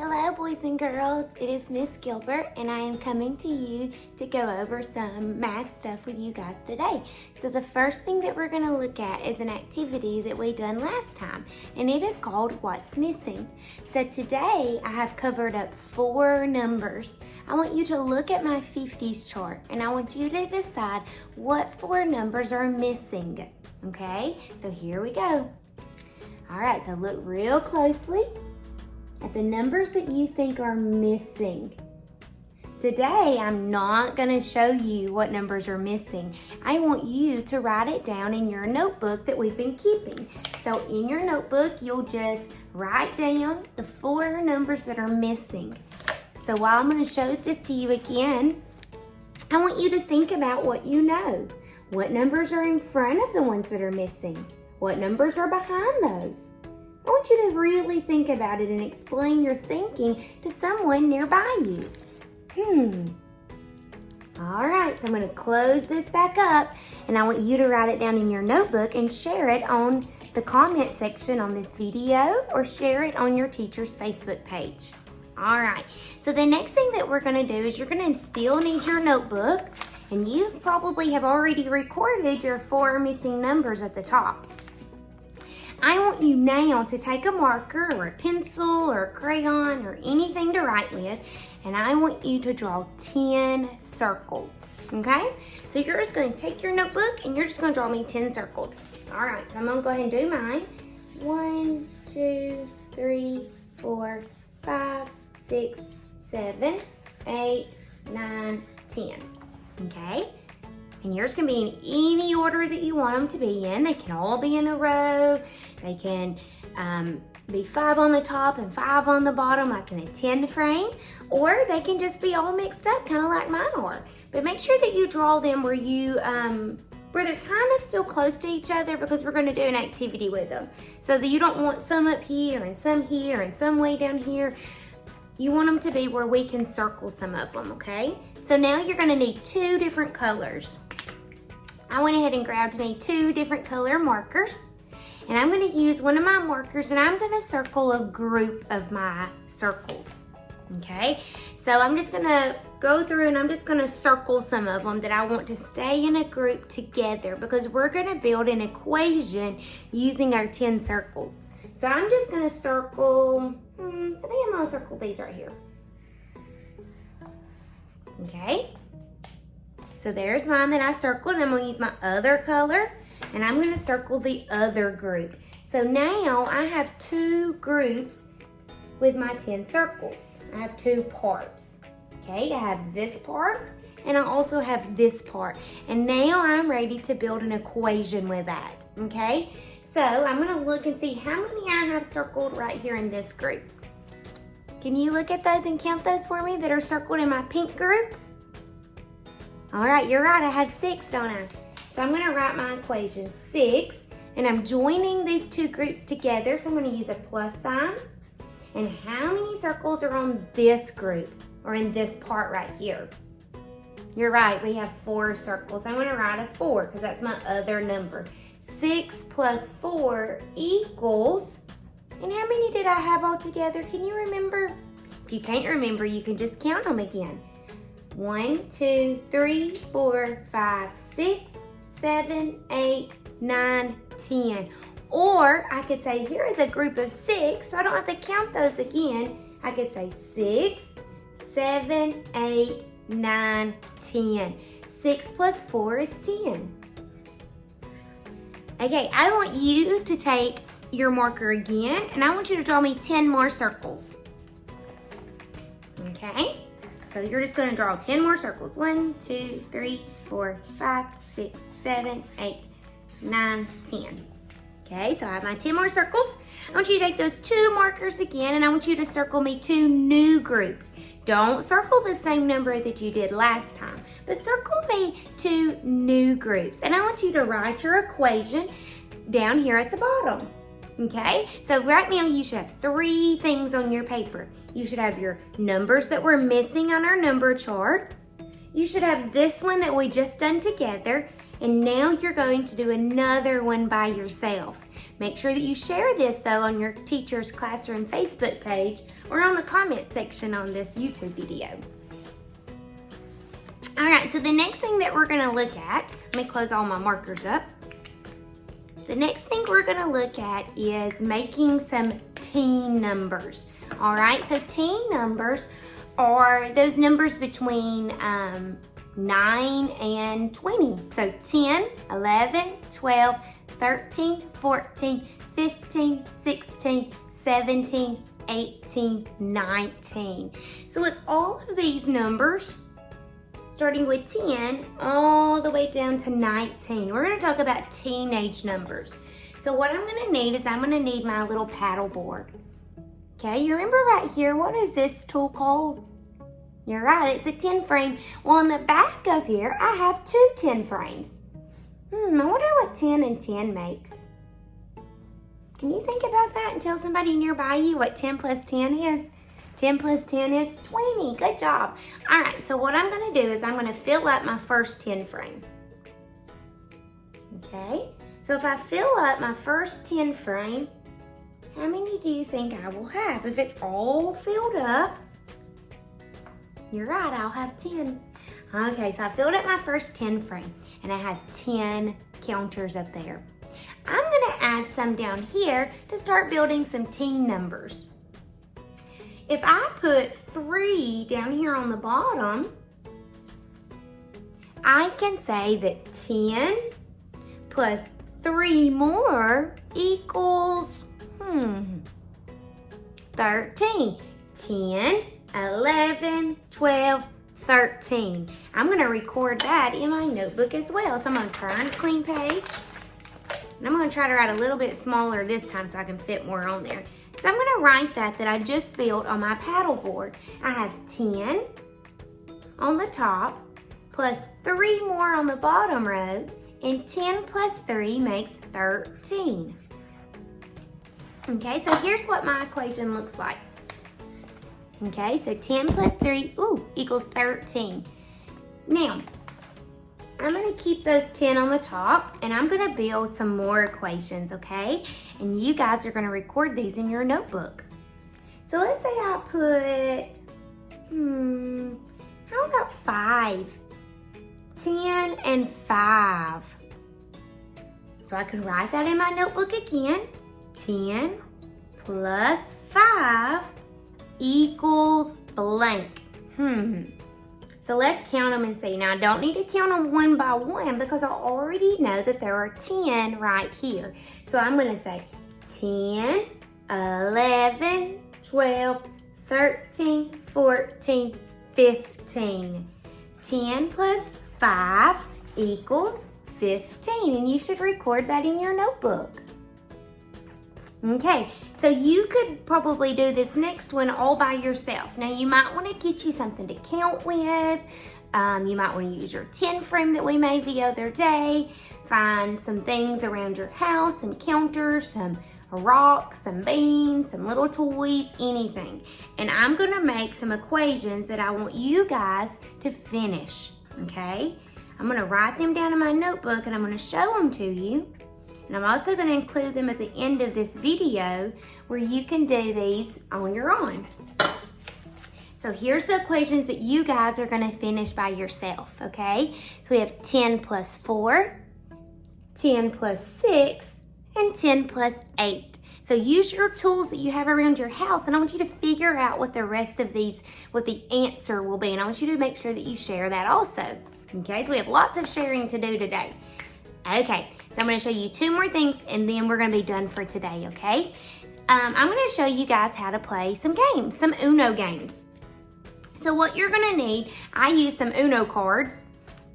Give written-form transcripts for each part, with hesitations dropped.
Hello boys and girls, it is Miss Gilbert and I am coming to you to go over some math stuff with you guys today. So the first thing that we're going to look at is an activity that we done last time, and it is called What's Missing. So today I have covered up 4 numbers. I want you to look at my 50s chart and I want you to decide what 4 numbers are missing. Okay, so here we go. Alright, so look real closely at the numbers that you think are missing. Today, I'm not going to show you what numbers are missing. I want you to write it down in your notebook that we've been keeping. So in your notebook, you'll just write down the 4 numbers that are missing. So while I'm going to show this to you again, I want you to think about what you know. What numbers are in front of the ones that are missing? What numbers are behind those? I want you to really think about it and explain your thinking to someone nearby you. All right, so I'm going to close this back up and I want you to write it down in your notebook and share it on the comment section on this video or share it on your teacher's Facebook page. All right, so the next thing that we're going to do is you're going to still need your notebook, and you probably have already recorded your 4 missing numbers at the top. I want you now to take a marker or a pencil or a crayon or anything to write with, and I want you to draw 10 circles, okay? So you're just going to take your notebook and you're just going to draw me 10 circles. All right, so I'm going to go ahead and do mine. 1, 2, 3, 4, 5, 6, 7, 8, 9, 10, okay? And yours can be in any order that you want them to be in. They can all be in a row. They can be 5 on the top and 5 on the bottom, like in a 10 frame. Or they can just be all mixed up, kind of like mine are. But make sure that you draw them where you where they're kind of still close to each other, because we're going to do an activity with them. So that you don't want some up here and some way down here. You want them to be where we can circle some of them, okay? So now you're going to need 2 different colors. I went ahead and grabbed me 2 different color markers, and I'm going to use one of my markers and I'm going to circle a group of my circles, okay? So I'm just going to go through and I'm just going to circle some of them that I want to stay in a group together, because we're going to build an equation using our 10 circles. So I'm just going to circle, I think I'm going to circle these right here. Okay, so there's mine that I circled. I'm going to use my other color and I'm going to circle the other group. So now I have 2 groups with my 10 circles. I have 2 parts. Okay, I have this part and I also have this part. And now I'm ready to build an equation with that. Okay, so I'm going to look and see how many I have circled right here in this group. Can you look at those and count those for me that are circled in my pink group? All right, you're right, I have 6, don't I? So I'm gonna write my equation, 6, and I'm joining these 2 groups together, so I'm gonna use a plus sign. And how many circles are on this group, or in this part right here? You're right, we have 4 circles. I'm gonna write a 4, because that's my other number. 6 plus 4 equals, and how many did I have all together? Can you remember? If you can't remember, you can just count them again. 1, 2, 3, 4, 5, 6, 7, 8, 9, 10. Or I could say here is a group of 6, so I don't have to count those again. I could say 6, 7, 8, 9, 10. 6 plus 4 is 10. Okay, I want you to take your marker again, and I want you to draw me 10 more circles. Okay, so you're just going to draw 10 more circles. 1, 2, 3, 4, 5, 6, 7, 8, 9, 10. Okay, so I have my 10 more circles. I want you to take those 2 markers again, and I want you to circle me 2 new groups. Don't circle the same number that you did last time, but circle me 2 new groups. And I want you to write your equation down here at the bottom. Okay, so right now you should have 3 things on your paper. You should have your numbers that we're missing on our number chart. You should have this one that we just done together. And now you're going to do another one by yourself. Make sure that you share this though on your teacher's classroom Facebook page or on the comment section on this YouTube video. All right, so the next thing that we're gonna look at, let me close all my markers up. The next thing we're gonna look at is making some teen numbers. All right, so teen numbers are those numbers between 9 and 20. So 10, 11, 12, 13, 14, 15, 16, 17, 18, 19. So it's all of these numbers starting with 10 all the way down to 19. We're going to talk about teenage numbers. So what I'm going to need is I'm going to need my little paddle board. Okay, you remember right here, what is this tool called? You're right, it's a 10 frame. Well, on the back of here, I have two 10 frames. I wonder what 10 and 10 makes. Can you think about that and tell somebody nearby you what 10 plus 10 is? 10 plus 10 is 20. Good job. All right, so what I'm going to do is I'm going to fill up my first 10 frame. Okay, so if I fill up my first 10 frame, how many do you think I will have? If it's all filled up, you're right, I'll have 10. Okay, so I filled up my first 10 frame and I have 10 counters up there. I'm going to add some down here to start building some teen numbers. If I put 3 down here on the bottom, I can say that 10 plus 3 more equals 13. 10, 11, 12, 13. I'm going to record that in my notebook as well. So I'm going to turn a clean page. And I'm going to try to write a little bit smaller this time so I can fit more on there. So I'm going to write that I just built on my paddle board. I have 10 on the top plus 3 more on the bottom row, and 10 plus 3 makes 13. Okay, so here's what my equation looks like. Okay, so 10 plus 3 equals 13. Now, I'm going to keep those 10 on the top, and I'm going to build some more equations, okay? And you guys are going to record these in your notebook. So let's say I put, how about 5? 10 and 5. So I could write that in my notebook again. 10 plus 5 equals blank. So let's count them and see. Now I don't need to count them one by one because I already know that there are 10 right here. So I'm going to say 10, 11, 12, 13, 14, 15. 10 plus 5 equals 15, and you should record that in your notebook. Okay, so you could probably do this next one all by yourself. Now you might want to get you something to count with. You might want to use your 10 frame that we made the other day. Find some things around your house, some counters, some rocks, some beans, some little toys, anything. And I'm going to make some equations that I want you guys to finish, okay? I'm going to write them down in my notebook and I'm going to show them to you. And I'm also going to include them at the end of this video where you can do these on your own. So here's the equations that you guys are going to finish by yourself, okay? So we have 10 plus 4, 10 plus 6, and 10 plus 8. So use your tools that you have around your house, and I want you to figure out what the rest of these, what the answer will be. And I want you to make sure that you share that also. Okay, so we have lots of sharing to do today. Okay, so I'm going to show you 2 more things and then we're going to be done for today, okay? I'm going to show you guys how to play some games, some Uno games. So what you're going to need, I use some Uno cards,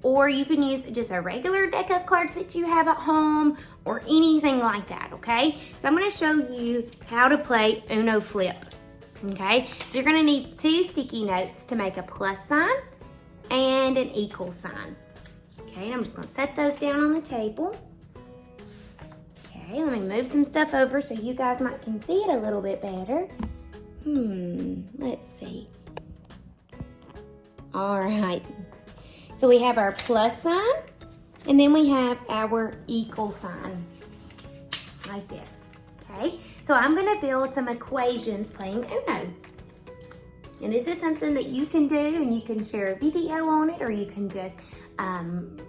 or you can use just a regular deck of cards that you have at home or anything like that, okay? So I'm going to show you how to play Uno Flip, okay? So you're going to need 2 sticky notes to make a plus sign and an equal sign. Okay, and I'm just going to set those down on the table. Okay, let me move some stuff over so you guys can see it a little bit better. Let's see. All right. So we have our plus sign And then we have our equal sign, like this, okay? So I'm gonna build some equations playing Uno. And this is something that you can do, and you can share a video on it, or you can just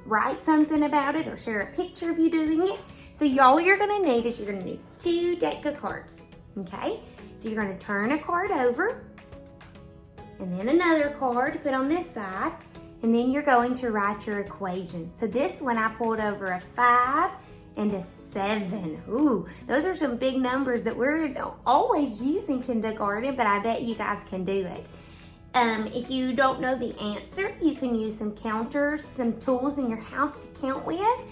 write something about it, or share a picture of you doing it. So all you're gonna need is you're gonna need 2 deck of cards, okay? So you're gonna turn a card over, and then another card to put on this side, and then you're going to write your equation. So this one I pulled over a 5 and a 7. Ooh, those are some big numbers that we're always using in kindergarten, but I bet you guys can do it. If you don't know the answer, you can use some counters, some tools in your house to count with.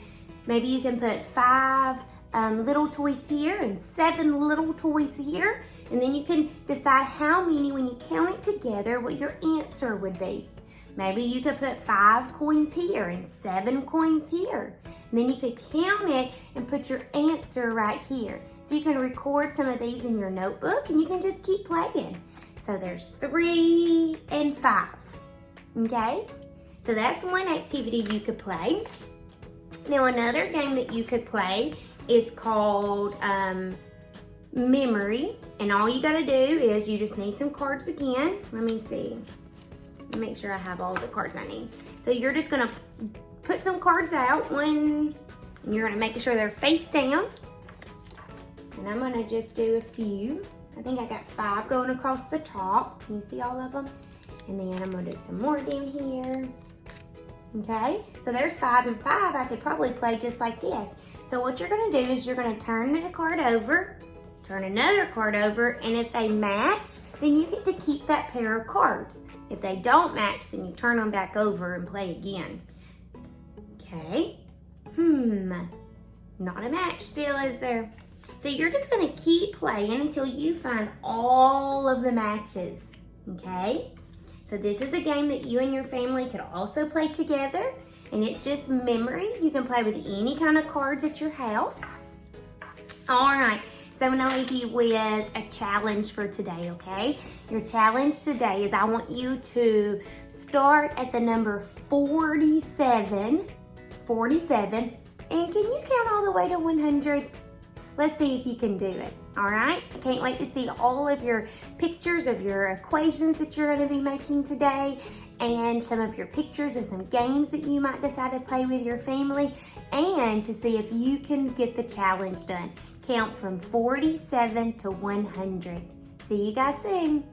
Maybe you can put 5 little toys here and 7 little toys here, and then you can decide how many, when you count it together, what your answer would be. Maybe you could put 5 coins here and 7 coins here. And then you could count it and put your answer right here. So you can record some of these in your notebook, and you can just keep playing. So there's 3 and 5, okay? So that's one activity you could play. Now another game that you could play is called Memory. And all you gotta do is you just need some cards again. Let me see. Make sure I have all the cards I need. So you're just gonna put some cards out, and you're gonna make sure they're face down. And I'm gonna just do a few. I think I got 5 going across the top. Can you see all of them? And then I'm gonna do some more down here. Okay, so there's 5 and 5. I could probably play just like this. So what you're gonna do is you're gonna turn a card over, turn another card over, and if they match, then you get to keep that pair of cards. If they don't match, then you turn them back over and play again. Okay, not a match still, is there? So you're just gonna keep playing until you find all of the matches, okay? So this is a game that you and your family could also play together, and it's just memory. You can play with any kind of cards at your house. All right, so I'm gonna leave you with a challenge for today, okay? Your challenge today is I want you to start at the number 47, and can you count all the way to 100? Let's see if you can do it, all right? I can't wait to see all of your pictures of your equations that you're gonna be making today, and some of your pictures of some games that you might decide to play with your family, and to see if you can get the challenge done. Count from 47 to 100. See you guys soon.